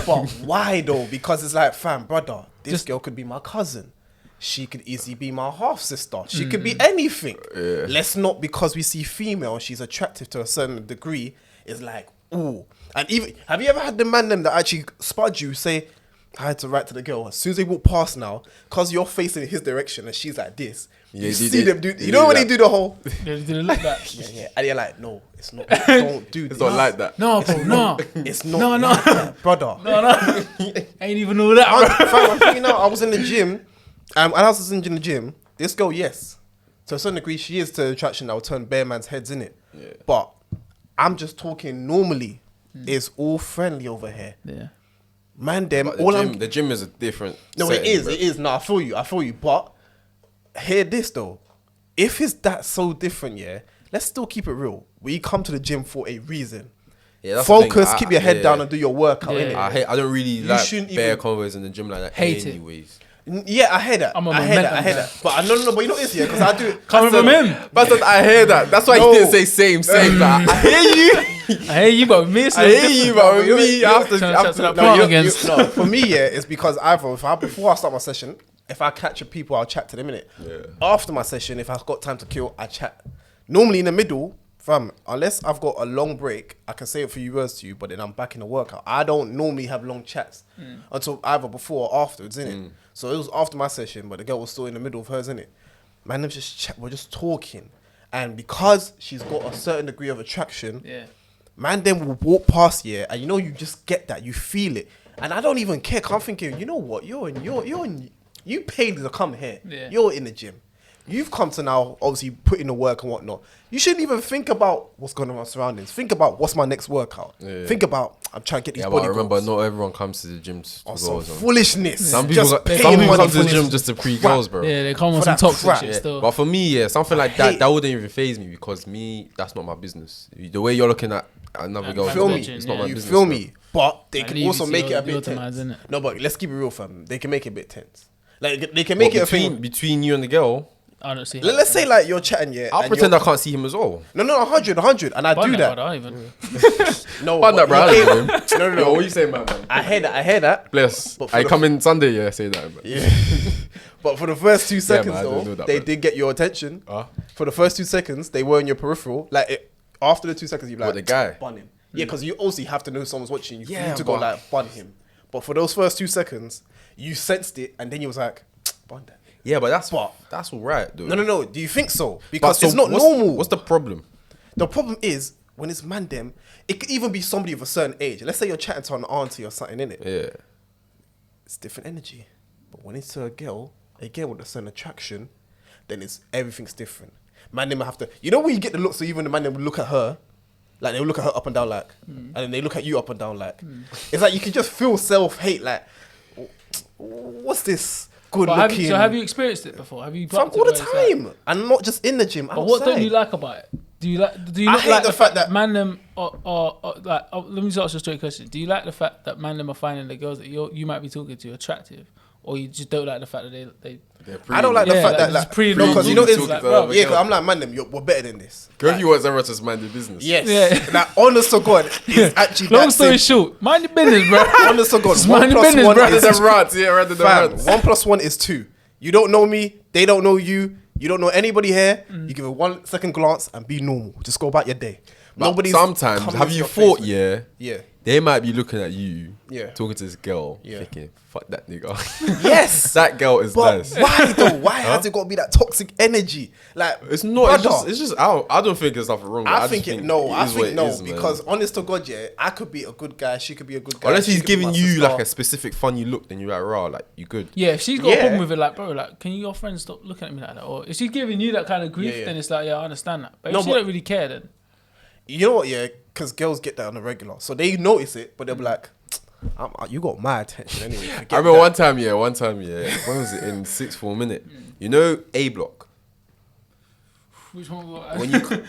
But why though? Because it's like, fam, brother, this girl could be my cousin. She could easily be my half sister. She could be anything. Yeah. Let's not, because we see female, she's attractive to a certain degree. It's like, ooh. And even, have you ever had the man them that actually spud you say, I had to write to the girl. As soon as they walk past now, because you're facing his direction and she's like this, you see them do... You know when they do the whole... They didn't look back. Yeah. And you're like, no, it's not. Don't do this. It's not like that. No, bro, no. It's not like that, brother. No. Ain't even know that, bro. I'm thinking now, I was in the gym, and I was in the gym, this girl, yes. To a certain degree, she is to attraction that will turn bare man's heads, in it. Yeah. But I'm just talking normally. It's all friendly over here. Yeah. Man, them But all the gym is a different. No, setting, it is. bro. It is. No, I feel you. But hear this though. If it's that so different, yeah, let's still keep it real. We come to the gym for a reason. Yeah, that's the thing. Focus, keep your head down and do your workout. Yeah. Innit? I don't really You like shouldn't bare even- convos in the gym like that. Hate it. anyways. Yeah, I hear that. I'm a I hear momentum guy. that. But no. But you know what it is, yeah, because I do it. Coming from him. But I hear that. That's why No. he didn't say same. Like, I hear you. I hear you, but me, it's I hear you, but with me, after No, for me, yeah, it's because before I start my session, if I catch a people, I'll chat to them, innit? Yeah. After my session, if I've got time to kill, I chat. Normally in the middle, fam, unless I've got a long break, I can say a few words to you, but then I'm back in the workout. I don't normally have long chats until either before or afterwards, innit? So it was after my session, but the girl was still in the middle of hers, innit? Man, we're just talking. And because she's got a certain degree of attraction, Yeah. man then will walk past, yeah, and you know, you just get that, you feel it. And I don't even care, 'cause I'm thinking, you know what, you paid to come here. Yeah. You're in the gym. You've come to now obviously put in the work and whatnot. You shouldn't even think about what's going on in my surroundings. Think about what's my next workout. Yeah. Think about, I'm trying to get these Yeah, but body remember, goals. not everyone comes to the gym to go Some or something. foolishness. Some people, Just paying some people money come to for the gym this just to pre crap. goals, bro. Yeah, they come on For some that toxic crap. shit Yeah. still. But for me, yeah, something like hate- that wouldn't even faze me because me, that's not my business. The way you're looking at another girl, Feel Feel me? me? it's not my You business. feel bro. me? But they Like, can leave also it to make it your- a bit your tense. demands, innit? No, but let's keep it real, fam. They can make it a bit tense. Like they can make But it a thing. between you and the girl, I don't see. Let's say like you're chatting, yeah. I'll and pretend you're- I can't see him as well. No, 100, and I do that. I don't even. No, Fun that, bro. you No, came- No, Yo, what you saying, man? I hear that. Bless. But for I the- come in Sunday, yeah, say that. Man. Yeah. But for the first 2 seconds, man, I don't though, do that, they bro. did get your attention. For the first 2 seconds, they were in your peripheral. After the 2 seconds, you're like, What, the guy? bun him. Yeah, because you also have to know someone's watching you. Yeah, Yeah, to go but- like bun him. But for those first 2 seconds, you sensed it, and then you was like, bun that. Yeah, but that's But- all right, though. No. Do you think so? But Because so it's not what's- normal. What's the problem? The problem is when it's man them, it could even be somebody of a certain age. Let's say you're chatting to an auntie or something, innit? Yeah. It's different energy. But when it's to a girl, again with a certain attraction, then everything's different. Man, they might have to. You know when you get the look, so even the man they will look at her, like they will look at her up and down, like, and then they look at you up and down, like. It's like you can just feel self-hate, like, what's this good But looking? have you experienced it before? Have you? From practiced all the where it's like- time, and not just in the gym. But what don't you outside. like about it? Do you I not hate like the fact that- man them or like? Let me just ask you a straight question. Do you like the fact that man them are finding the girls that you might be talking to attractive, or you just don't like the fact that they I don't like the Yeah, fact like, that just pre- no, because you know it's talking like, to bro, other yeah. girls. Because I'm like, man, them, we're better than this. Girl, if you want everyone to mind their business. Yes. Yeah. Like, honest to God, it's actually Long that story simple. short, mind your business, bro. Honest to God, Just 1 mind your plus business, 1 bro. is Rather than rats, yeah, rather than fam. rats. 1 plus 1 is 2. You don't know me, they don't know you. You don't know anybody here. You give it 1 second glance and be normal. Just go about your day. But Nobody's sometimes, coming have into you your thought, face. yeah, Yeah. they might be looking at you, Yeah. talking to this girl, Yeah. thinking, fuck that nigga. Yes. That girl is But nice. why though? Why has it got to be that toxic energy? Like It's not. brother, It's just. I don't think there's nothing wrong. with I just think it. is No, what I think it no. is, man. Because honest to God, yeah, I could be a good guy. She could be a good guy. unless she he's could be giving my you sister. like a specific funny look, then you're like, raw, like you good. Yeah, if she's got a Yeah. problem with it, like, bro, like, can your friends stop looking at me like that? Or if she's giving you that kind of grief, Yeah, yeah. then it's like, yeah, I understand that. But if No, she but- don't really care, then You know what? Yeah, because girls get that on the regular, so they notice it, but they'll be like, "You got my attention anyway." I Forget remember that." one time, yeah. When was it in sixth form? Minute. You know A block. which one? When you come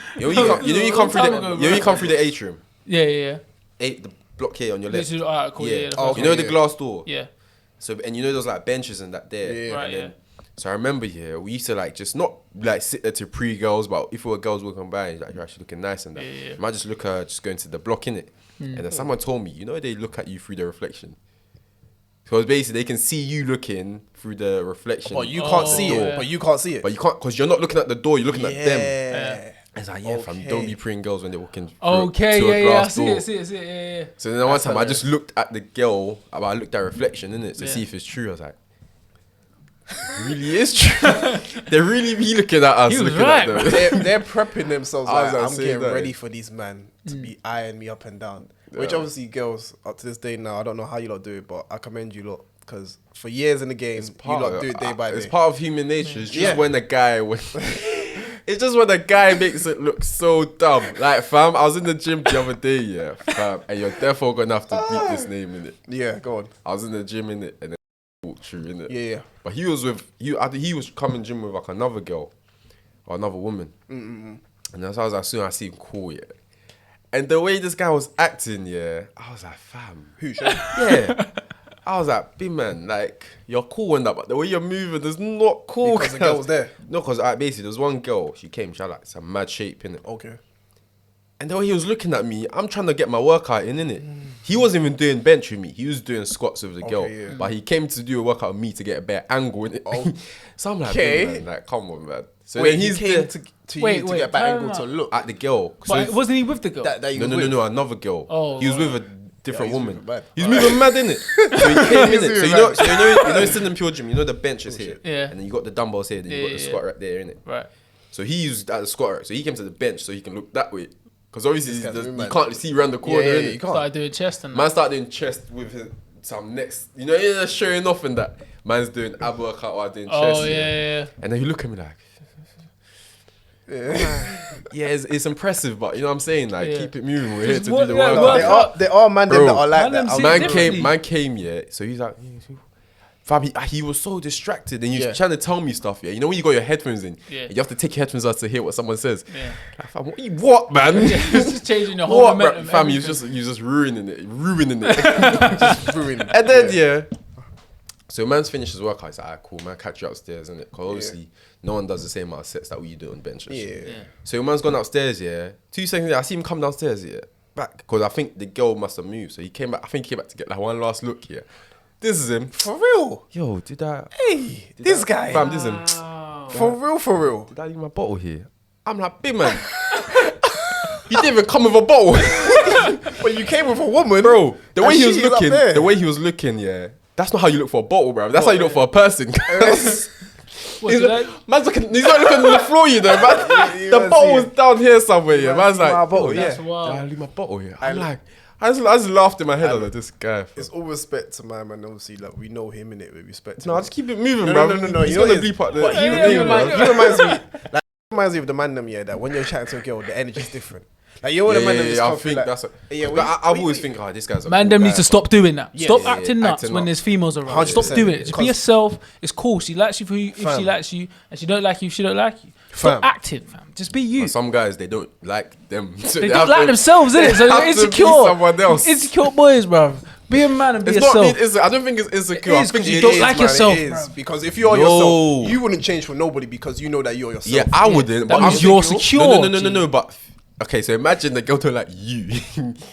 through the atrium. Yeah. The block here on your left. This is alright, cool. Yeah, the Oh, first You know one. the glass door. Yeah. So and you know those like benches and that there. Yeah. Right, And then- yeah. So I remember, yeah, we used to like just not like sit there to pre-girls, but if we were girls walking by, like you're actually looking nice and that. Yeah. I might just look her just going to the block in it, and then someone told me, you know, they look at you through the reflection. Because basically they can see you looking through the reflection. But you can't see Oh, it. yeah. But you can't see it. But you can't because you're not looking at the door. You're looking at them. Yeah. It's like, yeah, fam, don't be preying girls when they're walking through Okay, to a yeah, I glass see door. it, yeah. So then one time I just looked at the girl, I looked at her reflection in it to Yeah. see if it's true. I was like, it really is true. They really be looking at us. He was looking right, at them. They're prepping themselves I was like, gonna I'm say getting that. ready for these men to be eyeing me up and down. Which obviously girls, up to this day now, I don't know how you lot do it, but I commend you lot. Because for years in the game, you lot do it day by day. It's part of human nature. It's just when the guy... It's just when the guy makes it look so dumb. Like, fam, I was in the gym the other day, yeah, fam, and you're definitely gonna have to beat this name in it. Yeah, go on. I was in the gym in it, and then walked through in it. Yeah. But he was with I think he was coming gym with like another girl or another woman, and that's how I was like, soon I see him cool, yeah. And the way this guy was acting, yeah, I was like, fam, Who? Sure. yeah. I was like, big man, like, you're cool and that, but the way you're moving is not cool. Because the girl was there. No, because basically, there was one girl, she came, she had like some mad shape in it. Okay. And the way he was looking at me, I'm trying to get my workout in it. He wasn't even doing bench with me. He was doing squats with the girl. Yeah. But he came to do a workout with me to get a better angle in it. Oh. So I'm like, Okay. big man, like, come on, man. So Wait, then he he's came there to Wait, you to get back time angle out. to look at the girl. But So wasn't he with the girl? that you was no, with. another girl. Oh, he was right. with a different he's woman. moving mad. He's moving mad in it. So he came in He's it. So moving you know, it's in the pure gym. You know the bench is here, Yeah. and then you got the dumbbells here, then you got the squat right there in it. Right. So he used at the squat rack. So he came to the bench so he can look that way. Because obviously guy's moving you mad. can't see around the corner, Yeah, innit? you can't. Started doing chest and Man started doing chest with some next, you know, he's showing off and that. Man's doing ab workout while doing chest. Oh, yeah. And then you look at me like, yeah, it's impressive, but you know what I'm saying? Like, Yeah. keep it moving. We're here to do work- the yeah, workout. There are man Bro, that are like man that. them Man differently. came, yeah. So he's like, fam, he was so distracted and he was Yeah. trying to tell me stuff, yeah. You know when you got your headphones in, Yeah. you have to take your headphones out to hear what someone says. Yeah. Like, fam, what, man? It's just changing your whole What, bro? momentum. Fam, you everything. just ruining it. Ruined. And then, yeah. So man's finished his workout. He's like, alright, cool, man, catch you upstairs, innit? Because obviously, no one does the same amount of sets that we do on bench and shit. Yeah. So man's gone upstairs, yeah. 2 seconds later, I see him come downstairs, yeah. Back. Because I think the girl must have moved. So he came back. I think he came back to get like one last look, yeah. This is him. For real. Yo, did I... Hey, this guy. Fam, this is him. Wow. For real. Did I leave my bottle here? I'm like, big man. You didn't even come with a bottle. But you came with a woman. Bro, the way and he was she's up looking, there. yeah. That's not how you look for a bottle, bro. That's how you look for a person. What, He's did like, I- man's looking, he's not looking on the floor, you know, man. You The can't bottle see was it. down here somewhere, yeah. Man's see like, my bottle, yo, yeah. That's wild. Did I leave my bottle here? I'm like, I just laughed in my head. I was like, this guy. It's all respect to my man. Obviously, like we know him in it. We respect him. No, just keep it moving, No, bro. no. He's You know gonna what it is? bleep out the But he, the he name, reminds, bro. he reminds me, like, he reminds me of the man them, yeah. That when you're chatting to a girl, the energy's different. Like you're the man that just I come through, think like, that's. yeah, But we- I've we- always we- think, oh, this guy's a Man, cool them guy, need to but- stop doing that. Yeah, Stop yeah, acting yeah, nuts acting when up. there's females around. 100%. Stop doing it. Just be Because- yourself. It's cool. She likes you for who, if Fam. she likes you, and she don't like you, she don't like you. Stop Fam. acting, fam. Just be you. But some guys, they don't like them. So They have don't like to- themselves, innit? So they they're have to be insecure. someone else. Insecure boys, bro. Be a man and be It's yourself. not. I don't think it's insecure. It I is, think 'cause you it don't is, like man. yourself. It is, bro. because if you're No. yourself, you wouldn't change for nobody because you know that you're yourself. Yeah, I wouldn't. That But means I'm you're thinking- secure, No. G. But okay, so imagine the girl don't like you.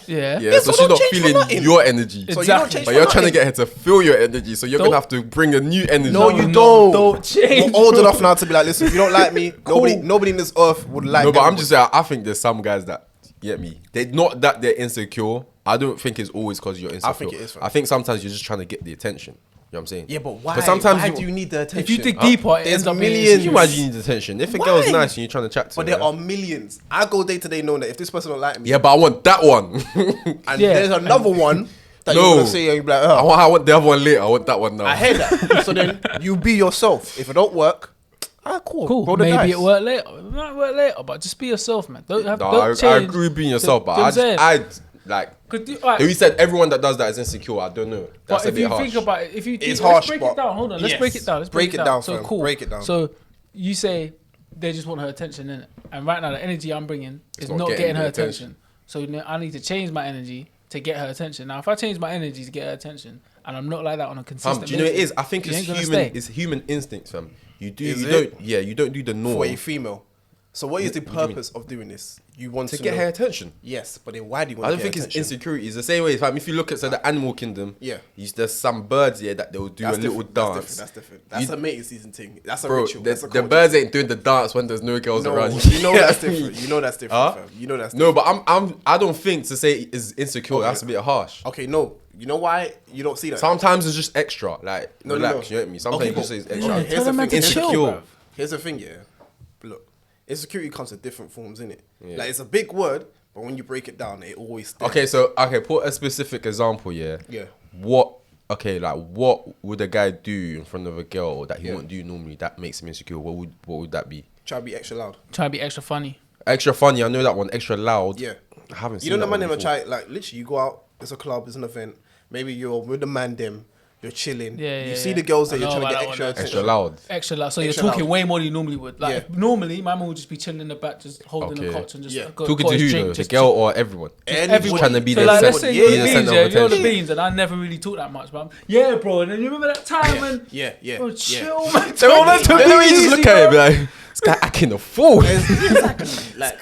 Yeah. Yeah, so so she's don't not change for feeling nothing. your energy. So you don't Exactly. change But for you're trying to nothing. get her to feel your energy, so you're Don't- gonna have to bring a new energy. No, you No, don't. don't change, We're old bro. enough now to be like, listen, if you don't like me, nobody in this earth would like. No, but I'm everybody. just saying. I think there's some guys that get me. They're not that they're insecure. I don't think it's always because you're insecure. I think it is, fam. I think sometimes you're just trying to get the attention. You know what I'm saying? Yeah, but why? 'Cause sometimes why you- do you need the attention? If you dig deeper, it There's ends up being millions. Can insecure. you imagine you need attention? If a girl's Why? nice and you're trying to chat to But her, there are millions. I go day to day knowing that if this person don't like me, yeah, but I want that one. and Yeah. there's another one that No. you're gonna say and you be like, I oh, want the other one later. I want that one now. I hear that. So then you be yourself. If it don't work, cool. Cool. Roll the Maybe dice. it work later. It might work later, but just be yourself, man. Don't have. No, don't I change. agree with being yourself, but Do you know what I'm saying? I'd like. Alright, You said everyone that does that is insecure. I don't know. That's but a if bit you harsh. think about it, if you It's let's harsh, break but it down. Hold on, let's yes. break it down. Let's Break it down, So fam. cool. Break it down. So you say they just want her attention, innit? And right now the energy I'm bringing is not not getting getting her the attention. So I need to change my energy to get her attention. Now, if I change my energy to get her attention, and I'm not like that on a consistent Do you know what it basis, is? I think you it's ain't gonna human. stay. It's human instincts, fam. You Is don't. it? Yeah, you don't do the norm. For a female. So what is the purpose of doing this? You want to get her attention. Yes, but then why do you want? I don't think it's insecurity. It's the same way. If you look at the animal kingdom, there's some birds here that they'll do a little dance. That's different. That's a mating season thing. That's a bro, ritual. The birds ain't doing the dance when there's no girls around. You know that's different. You know that's different. Fam. You know that's different. No, but I don't think to say it's insecure. Okay. That's a bit harsh. Okay, no. You know why you don't see that? Sometimes it's just extra. Like relax. You know what I mean? Sometimes you just say it's extra. Here's the thing. Insecure. Here's the thing. Yeah. Look, insecurity comes in different forms, innit? Yeah. Like it's a big word, but when you break it down, it always stays. Okay, put a specific example, yeah. What would a guy do in front of a girl that he wouldn't do normally that makes him insecure? What would that be? Try to be extra loud. Try to be extra funny. Extra funny, I know that one. Extra loud. Yeah. I haven't seen that. You know the man them try, like literally you go out, it's a club, it's an event, maybe you're with the man them. You're chilling. You see the girls there, you're trying to get extra loud. Extra loud. So you're talking way more than you normally would. Like normally, my mum would just be chilling in the back, just holding the couch and just talking to who though? The girl or everyone? Everyone trying to be the let's say you're the beans, you're the beans, and I never really talk that much, but bro. And then you remember that time when bro, chill, man. So all that time, you just look at it, like this guy acting a fool. Exactly. Like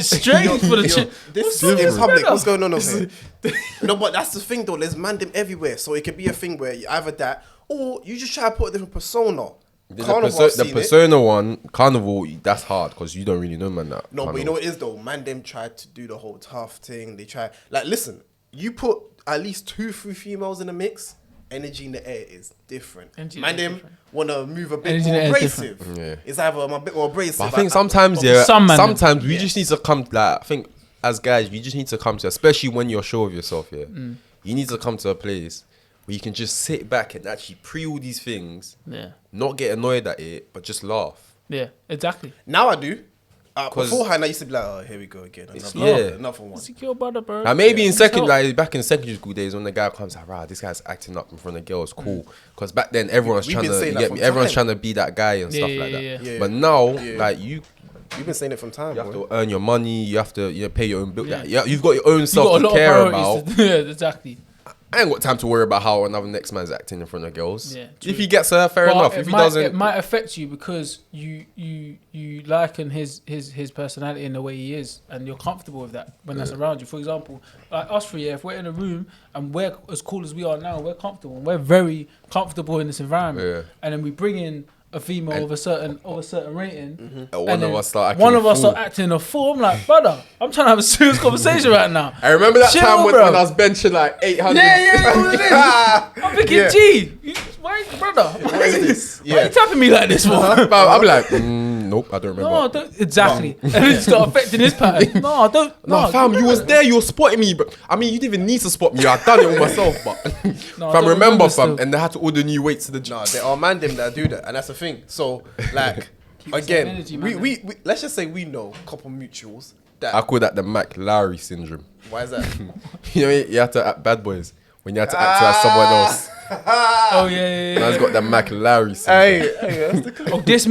strange for the chick. This is public. What's going on over here? No, but that's the thing though. There's man them everywhere, so it could be a thing where you either that or you just try to put a different persona. The persona one, carnival, that's hard because you don't really know man that. No, but you know what it is though. Man them tried to do the whole tough thing. They try listen. You put at least 2-3 females in the mix. Energy in the air is different. Man them want to move a bit more abrasive. It's either I'm a bit more abrasive. But I think sometimes sometimes we just need to come. Like I think as guys, we just need to come to, especially when you're sure of yourself. You need to come to a place where you can just sit back and actually pre all these things. Not get annoyed at it, but just laugh. Yeah, exactly. Now I do. Beforehand, I used to be like, oh, here we go again. Another one. Secure brother, bro. Like maybe back in secondary school days when the guy comes like, right, this guy's acting up in front of girls, cool. Because back then everyone's trying to be that guy and stuff like that. But now, like you've been saying it from time. You have to earn your money. You have to pay your own bill. You've got your own self to care about. Yeah, exactly. I ain't got time to worry about how another next man's acting in front of girls. If he gets her, fair enough. If he doesn't, it might affect you because you liken his personality in the way he is, and you're comfortable with that when that's around you. For example, like us three, if we're in a room and we're as cool as we are now, we're comfortable. And we're very comfortable in this environment, and then we bring in a female of a certain rating, one of us start acting a fool. I'm like, brother, I'm trying to have a serious conversation right now. I remember that time when I was benching like 800. I'm thinking, gee, brother, what is this? Why are you tapping me like this for? I'll be like, nope, I don't remember. No, exactly. And it start affecting his pattern. No, fam, you was there, you were spotting me, but I mean, you didn't even need to spot me. I done it all myself, but fam, remember, fam, and they had to order new weights to the gym. No, there are man them that do that, and that's the thing. So, like, again, energy, we let's just say we know a couple mutuals that I call that the Lowrey syndrome. Why is that? You know, you have to act Bad Boys when you have to act as someone else. Oh yeah. Man's got the Lowrey syndrome. Hey, that's the oh, this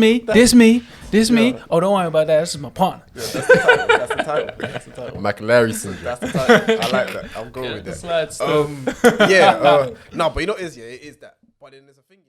me. Oh, don't worry about that. This is my partner. Yeah, that's the title. Lowrey syndrome. That's the title. I like that. I'm going with that. No, but you know what it is, it is that. But then there's a thing,